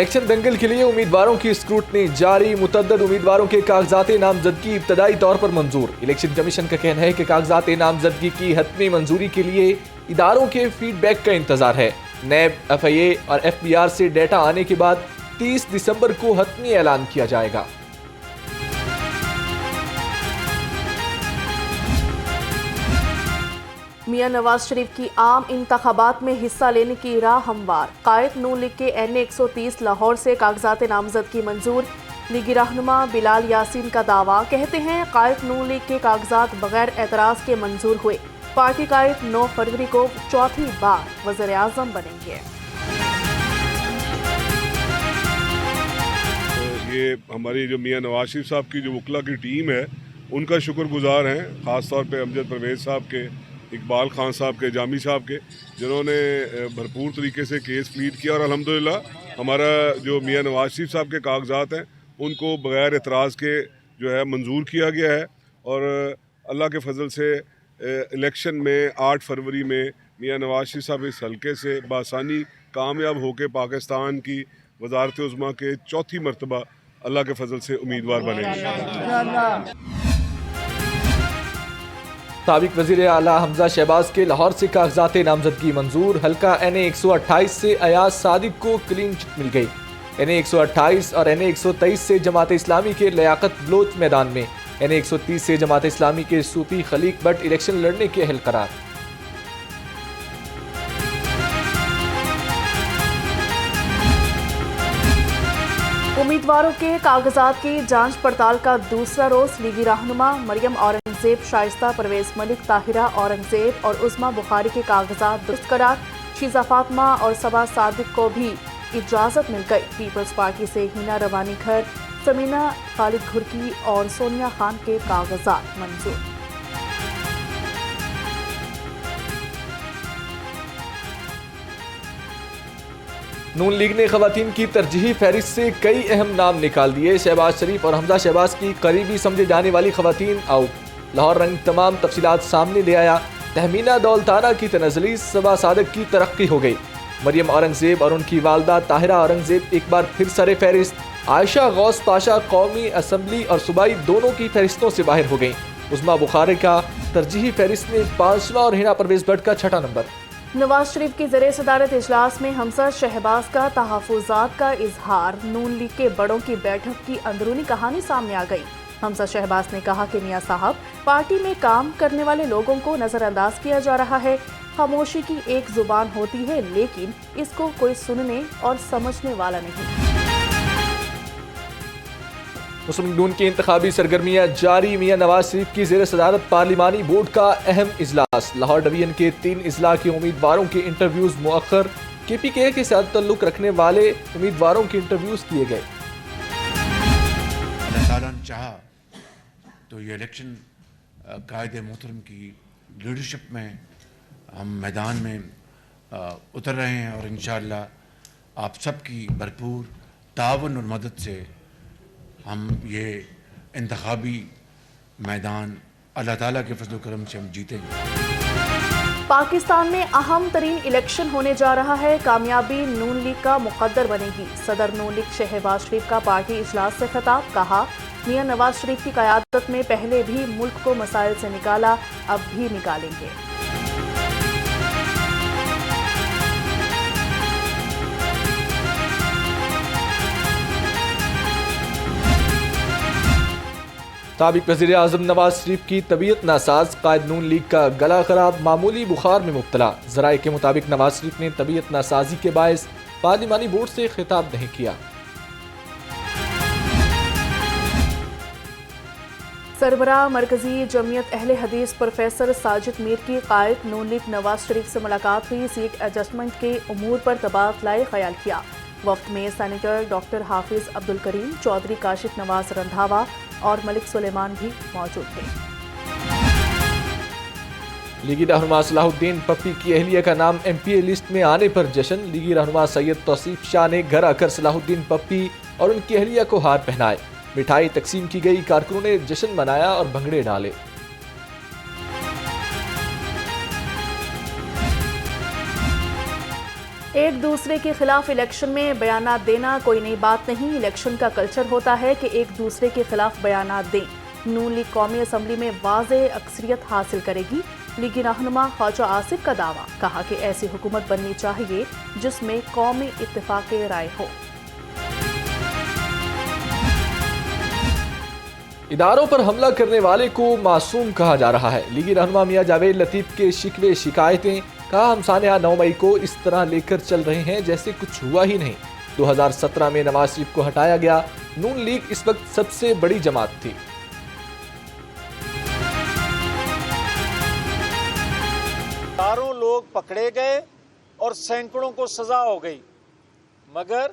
Election دنگل کے لیے امیدواروں کی اسکروٹنی جاری، متعدد امیدواروں کے کاغذات نامزدگی ابتدائی طور پر منظور۔ الیکشن کمیشن کا کہنا ہے کہ کاغذات نامزدگی کی حتمی منظوری کے لیے اداروں کے فیڈ بیک کا انتظار ہے۔ نیب، ایف آئی اے اور ایف بی آر سے ڈیٹا آنے کے بعد 30 دسمبر کو حتمی اعلان کیا جائے گا۔ میاں نواز شریف کی عام انتخابات میں حصہ لینے کی راہ ہموار، قائد نون لیگ کے این اے 130 لاہور سے کاغذات نامزدگی منظور۔ لیگی رہنما بلال یاسین کا دعویٰ، کہتے ہیں قائد نون لیگ کے کاغذات بغیر اعتراض کے منظور ہوئے۔ پارٹی قائد 9 فروری کو چوتھی بار وزیر اعظم بنیں گے۔ یہ ہماری جو میاں نواز شریف صاحب کی جو وکلا کی ٹیم ہے ان کا شکر گزار ہیں، خاص طور پہ امجد پرویز صاحب کے، اقبال خان صاحب کے، جامی صاحب کے، جنہوں نے بھرپور طریقے سے کیس پلیڈ کیا، اور الحمدللہ ہمارا جو میاں نواز شریف صاحب کے کاغذات ہیں ان کو بغیر اعتراض کے جو ہے منظور کیا گیا ہے، اور اللہ کے فضل سے الیکشن میں 8 فروری میں میاں نواز شریف صاحب اس حلقے سے بآسانی کامیاب ہو کے پاکستان کی وزارت عظمیٰ کے چوتھی مرتبہ اللہ کے فضل سے امیدوار بنے گے۔ سابق وزیر اعلیٰ حمزہ شہباز کے لاہور سے کاغذات نامزدگی منظور۔ حلقہ این اے 128 سے ایاز صادق کو کلین چٹ مل گئی۔ این اے 128 اور این اے 123 سے جماعت اسلامی کے لیاقت بلوچ میدان میں، این اے 130 سے جماعت اسلامی کے صوفی خلیق بٹ الیکشن لڑنے کے اہل قرار۔ امیدواروں کے کاغذات کی جانچ پڑتال کا دوسرا روز، لیگی رہنما مریم اورنگزیب، شائستہ پرویز ملک، طاہرہ اورنگزیب اور عظمیٰ بخاری کے کاغذات درست قرار۔ شیزہ فاطمہ اور صبا صادق کو بھی اجازت مل گئی۔ پیپلز پارٹی سے ہینا روانی گھر، سمینہ خالد گھرکی اور سونیا خان کے کاغذات منظور۔ نون لیگ نے خواتین کی ترجیحی فہرست سے کئی اہم نام نکال دیے۔ شہباز شریف اور حمزہ شہباز کی قریبی سمجھے جانے والی خواتین آؤٹ۔ لاہور رنگ تمام تفصیلات سامنے لے آیا۔ تہمینہ دولتانہ کی تنزلی، صبا صادق کی ترقی ہو گئی۔ مریم اورنگزیب اور ان کی والدہ طاہرہ اورنگزیب ایک بار پھر سر فہرست۔ عائشہ غوث پاشا قومی اسمبلی اور صوبائی دونوں کی فہرستوں سے باہر ہو گئیں۔ عظمیٰ بخاری کا ترجیحی فہرست میں 5واں اور ہینا پرویز بٹ کا 6واں نمبر۔ نواز شریف کی زیر صدارت اجلاس میں حمزہ شہباز کا تحفظات کا اظہار۔ نون لیگ کے بڑوں کی بیٹھک کی اندرونی کہانی سامنے آ گئی۔ حمزہ شہباز نے کہا کہ میاں صاحب، پارٹی میں کام کرنے والے لوگوں کو نظر انداز کیا جا رہا ہے۔ خاموشی کی ایک زبان ہوتی ہے، لیکن اس کو کوئی سننے اور سمجھنے والا نہیں۔ مسلم لیگ نون کی انتخابی سرگرمیاں جاری۔ میاں نواز شریف کی زیر صدارت پارلیمانی بورڈ کا اہم اجلاس۔ لاہور ڈویژن کے 3 اضلاع کے امیدواروں کے انٹرویوز مؤخر۔ کے پی کے کے ساتھ تعلق رکھنے والے امیدواروں کے انٹرویوز کیے گئے۔ اللہ تعالیٰ نے چاہا تو یہ الیکشن قائد محترم کی لیڈرشپ میں ہم میدان میں اتر رہے ہیں، اور انشاءاللہ آپ سب کی بھرپور تعاون اور مدد سے ہم یہ انتخابی میدان اللہ تعالیٰ کے فضل و کرم سے ہم جیتیں گے۔ پاکستان میں اہم ترین الیکشن ہونے جا رہا ہے۔ کامیابی نون لیگ کا مقدر بنے گی۔ صدر نون لیگ شہباز شریف کا پارٹی اجلاس سے خطاب، کہا میاں نواز شریف کی قیادت میں پہلے بھی ملک کو مسائل سے نکالا، اب بھی نکالیں گے۔ سابق وزیر اعظم نواز شریف کی طبیعت ناساز، قائد نون لیگ کا گلا خراب، معمولی بخار میں مبتلا۔ ذرائع کے مطابق نواز شریف نے طبیعت ناسازی کے باعث پارلیمانی بورڈ سے خطاب نہیں کیا۔ سربراہ مرکزی جمعیت اہل حدیث پروفیسر ساجد میر کی قائد نون لیگ نواز شریف سے ملاقات ہوئی۔ سیٹ ایڈجسٹمنٹ کے امور پر تبادلہ خیال کیا۔ وفد میں سینیٹر ڈاکٹر حافظ عبدالکریم، چودھری کاشف نواز رندھاوا اور ملک سلیمان بھی موجود تھے۔ لیگی رہنما صلاح الدین پپی کی اہلیہ کا نام ایم پی اے لسٹ میں آنے پر جشن۔ لیگی رہنما سید توصیف شاہ نے گھر آ کر صلاح الدین پپی اور ان کی اہلیہ کو ہار پہنائے۔ مٹھائی تقسیم کی گئی، کارکنوں نے جشن منایا اور بھنگڑے ڈالے۔ ایک دوسرے کے خلاف الیکشن میں بیانات دینا کوئی نئی بات نہیں، الیکشن کا کلچر ہوتا ہے کہ ایک دوسرے کے خلاف بیانات دیں۔ نون لیگ قومی اسمبلی میں واضح اکثریت حاصل کرے گی، لیگی رہنما خواجہ آصف کا دعویٰ، کہا کہ ایسی حکومت بننی چاہیے جس میں قومی اتفاق رائے ہو۔ اداروں پر حملہ کرنے والے کو معصوم کہا جا رہا ہے۔ لیگی رہنما میاں جاوید لطیف کے شکوے شکایتیں، کہا ہم سانحہ 9 مئی کو اس طرح لے کر چل رہے ہیں جیسے کچھ ہوا ہی نہیں۔ 2017 میں نواز شریف کو ہٹایا گیا، نون لیگ اس وقت سب سے بڑی جماعت تھی۔ ہزاروں لوگ پکڑے گئے اور سینکڑوں کو سزا ہو گئی، مگر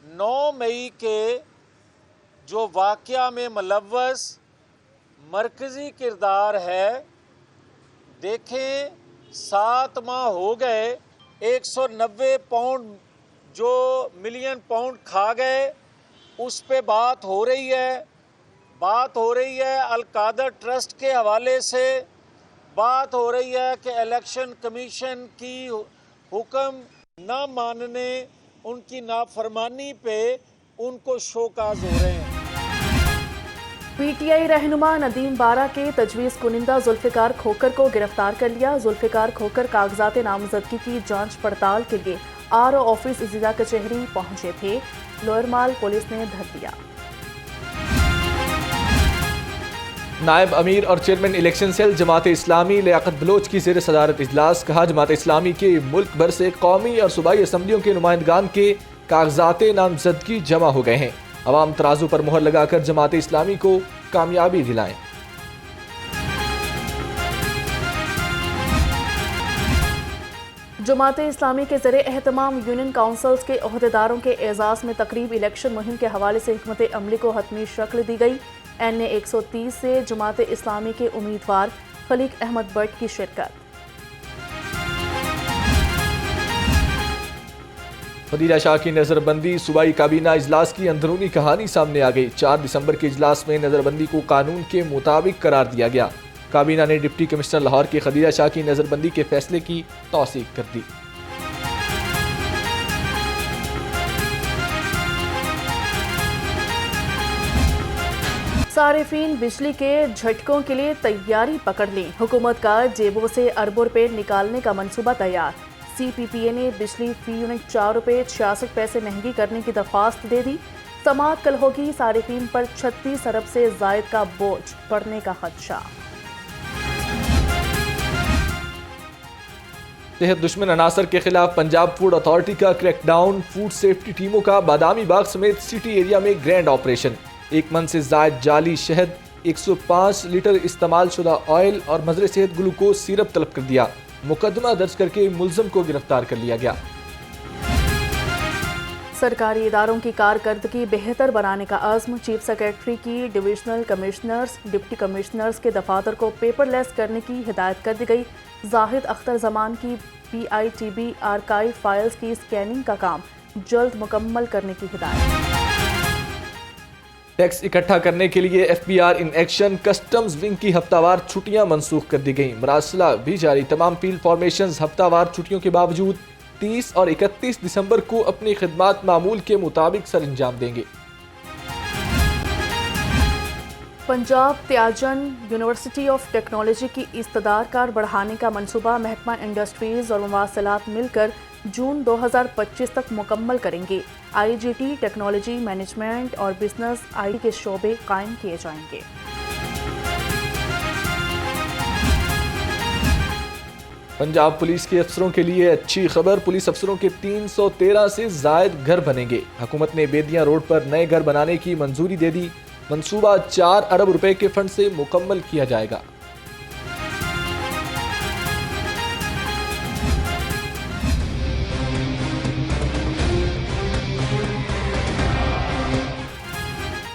9 مئی کے جو واقعہ میں ملوث مرکزی کردار ہے، دیکھیں 7 ماہ ہو گئے، 190 ملین پاؤنڈ کھا گئے، اس پہ بات ہو رہی ہے القادر ٹرسٹ کے حوالے سے، بات ہو رہی ہے کہ الیکشن کمیشن کی حکم نہ ماننے، ان کی نافرمانی پہ ان کو شوکاز ہو رہے ہیں۔ پی ٹی آئی رہنما ندیم بارہ کے تجویز کنندہ ذوالفقار کھوکھر کو گرفتار کر لیا۔ ذوالفقار کھوکھر کاغذات نامزدگی کی جانچ پڑتال کے لیے آر او آفس ضلع کچہری پہنچے تھے، لوئر مال پولیس نے دھر دیا۔ نائب امیر اور chairman election cell Jamaat Islami لیاقت بلوچ کی زیر صدارت اجلاس، کہا جماعت اسلامی کے ملک بھر سے قومی اور صوبائی اسمبلیوں کے نمائندگان کے کاغذات نامزدگی جمع ہو گئے ہیں، عوام ترازو پر مہر لگا کر جماعت اسلامی کو کامیابی دلائیں۔ جماعت اسلامی کے زیر اہتمام یونین کونسلز کے عہدیداروں کے اعزاز میں تقریب الیکشن مہم کے حوالے سے حکمت عملی کو حتمی شکل دی گئی۔ این اے 130 سے جماعت اسلامی کے امیدوار خلیق احمد بٹ کی شرکت۔ خدیجہ شاہ کی نظر بندی، صوبائی کابینہ اجلاس کی اندرونی کہانی سامنے آ گئی۔ 4 دسمبر کے اجلاس میں نظر بندی کو قانون کے مطابق قرار دیا گیا۔ کابینہ نے ڈپٹی کمشنر لاہور کے خدیجہ شاہ کی نظر بندی کے فیصلے کی توثیق کر دی۔ صارفین بجلی کے جھٹکوں کے لیے تیاری پکڑ لیں، حکومت کا جیبوں سے اربوں روپے نکالنے کا منصوبہ تیار۔ سی پی پی اے نے بجلی فی یونٹ 4 روپے 66 پیسے مہنگی کرنے کی درخواست دے دی۔ سماعت کل ہوگی، صارفین پر 36 ارب سے زائد کا بوجھ پڑنے کا خدشہ۔ صحت دشمن عناصر کے خلاف پنجاب فوڈ اتھارٹی کا کریک ڈاؤن، فوڈ سیفٹی ٹیموں کا بادامی باغ سمیت سٹی ایریا میں گرینڈ آپریشن۔ 1 من سے زائد جعلی شہد، 105 لیٹر استعمال شدہ آئل اور مضر صحت گلوکوز سیرپ طلب کر دیا۔ مقدمہ درج کر کے ملزم کو گرفتار کر لیا گیا۔ سرکاری اداروں کی کارکردگی بہتر بنانے کا عزم، چیف سیکرٹری کی ڈویژنل کمشنرز، ڈپٹی کمشنرز کے دفاتر کو پیپر لیس کرنے کی ہدایت کر دی گئی۔ زاہد اختر زمان کی P I T B archive files کی اسکیننگ کا کام جلد مکمل کرنے کی ہدایت۔ ٹیکس اکٹھا کرنے کے لیے F B R in action, customs wing کی ہفتہ وار چھٹیاں منسوخ کر دی گئیں، مراسلہ بھی جاری۔ تمام فیلڈ فارمیشنز ہفتہ وار چھٹیوں کے باوجود 30 اور 31 دسمبر کو اپنی خدمات معمول کے مطابق سر انجام دیں گے۔ پنجاب تیاجن یونیورسٹی آف ٹیکنالوجی کی استدارکار بڑھانے کا منصوبہ محکمہ انڈسٹریز اور مواصلات مل کر جون 2025 تک مکمل کریں گے۔ آئی جی ٹی، ٹیکنالوجی، مینجمنٹ اور بزنس آئی ٹی کے شعبے قائم کیے جائیں گے۔ پنجاب پولیس کے افسروں کے لیے اچھی خبر، پولیس افسروں کے 313 سے زائد گھر بنیں گے۔ حکومت نے بیدیاں روڈ پر نئے گھر بنانے کی منظوری دے دی، منصوبہ 4 ارب روپے کے فنڈ سے مکمل کیا جائے گا۔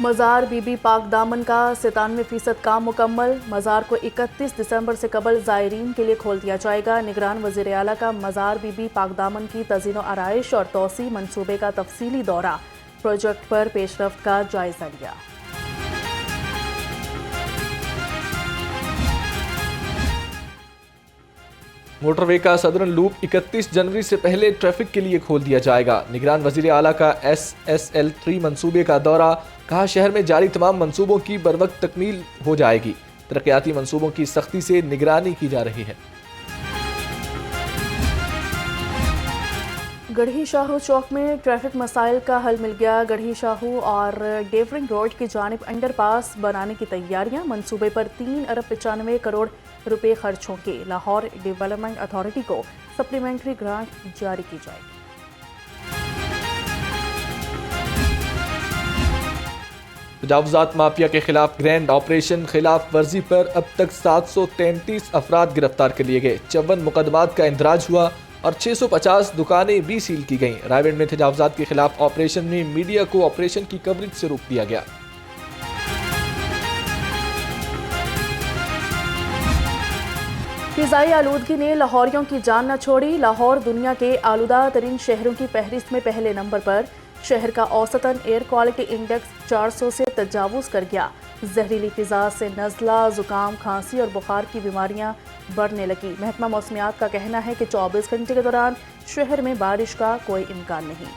مزار بی بی پاک دامن کا 97% کام مکمل، مزار کو 31 دسمبر سے قبل زائرین کے لیے کھول دیا جائے گا۔ نگران وزیر اعلیٰ کا مزار بی بی پاک دامن کی تزئین و آرائش اور توسیع منصوبے کا تفصیلی دورہ، پروجیکٹ پر پیش رفت کا جائزہ لیا۔ موٹر وے کا صدرن لوپ 31 جنوری سے پہلے ٹریفک کے لیے کھول دیا جائے گا۔ نگران وزیر اعلیٰ کا SSL3 منصوبے کا دورہ، کہا شہر میں جاری تمام منصوبوں کی بروقت تکمیل ہو جائے گی، ترقیاتی منصوبوں کی سختی سے نگرانی کی جا رہی ہے۔ گڑھی شاہو چوک میں ٹریفک مسائل کا حل مل گیا۔ گڑھی شاہو اور ڈیورنگ روڈ کی جانب انڈر پاس بنانے کی تیاریاں، منصوبے پر 3.95 کروڑ روپے خرچ ہوں گے۔ لاہور ڈیولپمنٹ اتھارٹی کو سپلیمنٹری گرانٹ جاری کی جائے گی۔ تجاوزات مافیا کے خلاف گرینڈ آپریشن، خلاف ورزی پر اب تک 733 افراد گرفتار کر لیے گئے، 54 مقدمات کا اندراج ہوا اور 650 دکانیں بھی سیل کی گئیں۔ رائے گنج میں تجاوزات کے خلاف آپریشن میں میڈیا کو آپریشن کی کوریج سے روک دیا گیا۔ فضائی آلودگی نے لاہوریوں کی جان نہ چھوڑی۔ لاہور دنیا کے آلودہ ترین شہروں کی فہرست میں پہلے نمبر پر۔ شہر کا اوسطاً ایئر کوالٹی انڈیکس 400 سے تجاوز کر گیا۔ زہریلی فضا سے نزلہ، زکام، کھانسی اور بخار کی بیماریاں بڑھنے لگی۔ محکمہ موسمیات کا کہنا ہے کہ 24 گھنٹے کے دوران شہر میں بارش کا کوئی امکان نہیں۔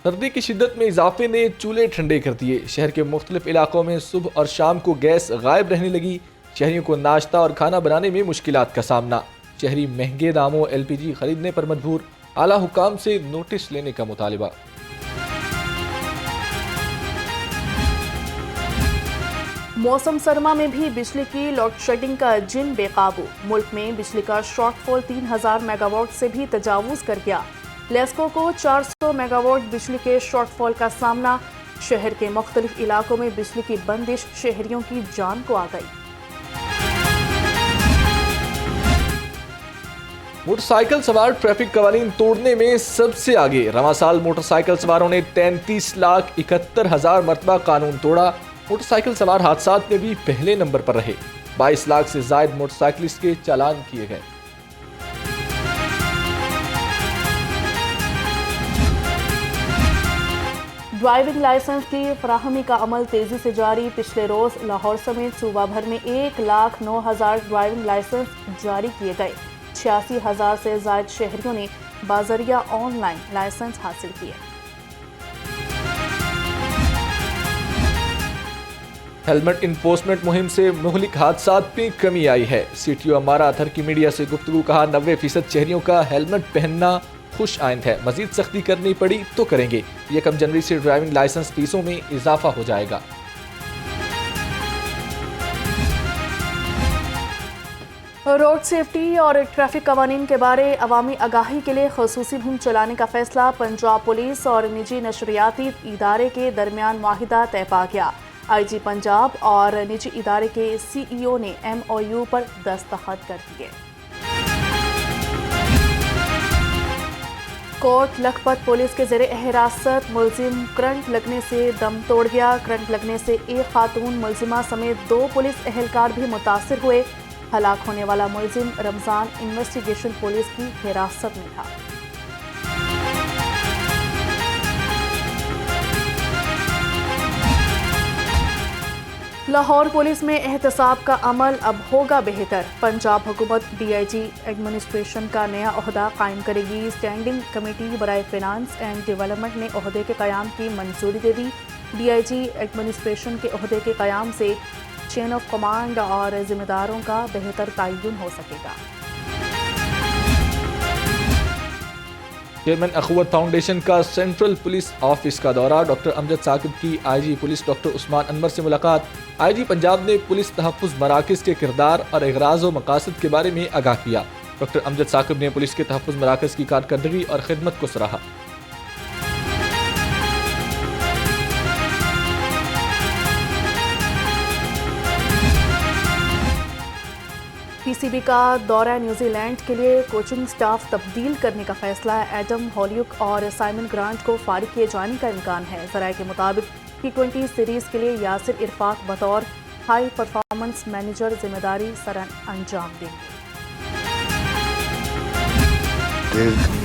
سردی کی شدت میں اضافے نے چولہے ٹھنڈے کر دیے۔ شہر کے مختلف علاقوں میں صبح اور شام کو گیس غائب رہنے لگی۔ شہریوں کو ناشتہ اور کھانا بنانے میں مشکلات کا سامنا۔ شہری مہنگے داموں LPG خریدنے پر مجبور، اعلیٰ حکام سے نوٹس لینے کا مطالبہ۔ موسم سرما میں بھی بجلی کی لوڈ شیڈنگ کا جن بے قابو۔ ملک میں بجلی کا شارٹ فال 3000 میگا واٹ سے بھی تجاوز کر گیا۔ لیسکو کو 400 میگا واٹ بجلی کے شارٹ فال کا سامنا۔ شہر کے مختلف علاقوں میں بجلی کی بندش شہریوں کی جان کو آ گئی۔ موٹر سائیکل سوار ٹریفک قوانین توڑنے میں سب سے آگے۔ رواں سال موٹر سائیکل سواروں نے 33,71,000 مرتبہ قانون توڑا۔ موٹر سائیکل سوار حادثات میں بھی پہلے نمبر پر رہے۔ 22 لاکھ سے زائد موٹر سائیکلسٹ کے چالان کیے گئے۔ ڈرائیونگ لائسنس کی فراہمی کا عمل تیزی سے جاری۔ پچھلے روز لاہور سمیت صوبہ بھر میں 1,09,000 ڈرائیونگ لائسنس جاری کیے گئے۔ 86,000 سے زائد شہریوں نے بذریعہ آن لائن لائسنس حاصل کیے۔ ہیلمٹ انفورسمنٹ مہم سے مہلک حادثات میں کمی آئی ہے۔ CTO امارہ اطہر کی میڈیا سے گفتگو، کہا 90% شہریوں کا ہیلمٹ پہننا خوش آئند ہے، مزید سختی کرنی پڑی تو کریں گے۔ 1 جنوری سے ڈرائیونگ لائسنس فیسوں میں اضافہ ہو جائے گا۔ روڈ سیفٹی اور ٹریفک قوانین کے بارے عوامی آگاہی کے لیے خصوصی مہم چلانے کا فیصلہ۔ پنجاب پولیس اور نجی نشریاتی ادارے کے درمیان معاہدہ طے پا گیا۔ IG پنجاب اور نجی ادارے کے CEO نے MOU پر دستخط کر دیے۔ کوٹ لکھپت پولیس کے زیر حراست ملزم کرنٹ لگنے سے دم توڑ گیا۔ کرنٹ لگنے سے ایک خاتون ملزمہ سمیت 2 پولیس اہلکار بھی متاثر ہوئے۔ ہلاک ہونے والا ملزم رمضان انویسٹیگیشن پولیس کی حراست میں تھا۔ لاہور پولیس میں احتساب کا عمل اب ہوگا بہتر۔ پنجاب حکومت DIG ایڈمنسٹریشن کا نیا عہدہ قائم کرے گی۔ اسٹینڈنگ کمیٹی برائے فائنانس اینڈ ڈیولپمنٹ نے عہدے کے قیام کی منظوری دے دی۔ DIG ایڈمنسٹریشن کے عہدے کے قیام سے چین آف کمانڈ اور ذمہ داروں کا بہتر تعین ہو سکے گا۔ چیئرمین اخوت فاؤنڈیشن کا سینٹرل پولیس آفس کا دورہ۔ ڈاکٹر امجد ثاقب کی IG پولیس ڈاکٹر عثمان انور سے ملاقات۔ IG پنجاب نے پولیس تحفظ مراکز کے کردار اور اغراض و مقاصد کے بارے میں آگاہ کیا۔ ڈاکٹر امجد ثاقب نے پولیس کے تحفظ مراکز کی کارکردگی اور خدمت کو سراہا۔ PCB کا دورہ نیوزی لینڈ کے لیے کوچنگ سٹاف تبدیل کرنے کا فیصلہ۔ ایڈم ہالیوک اور سائمن گرانٹ کو فارغ کیے جانے کا امکان ہے۔ ذرائع کے مطابق T20 سیریز کے لیے یاسر عرفات بطور ہائی پرفارمنس مینیجر ذمہ داری سر انجام دیں گے۔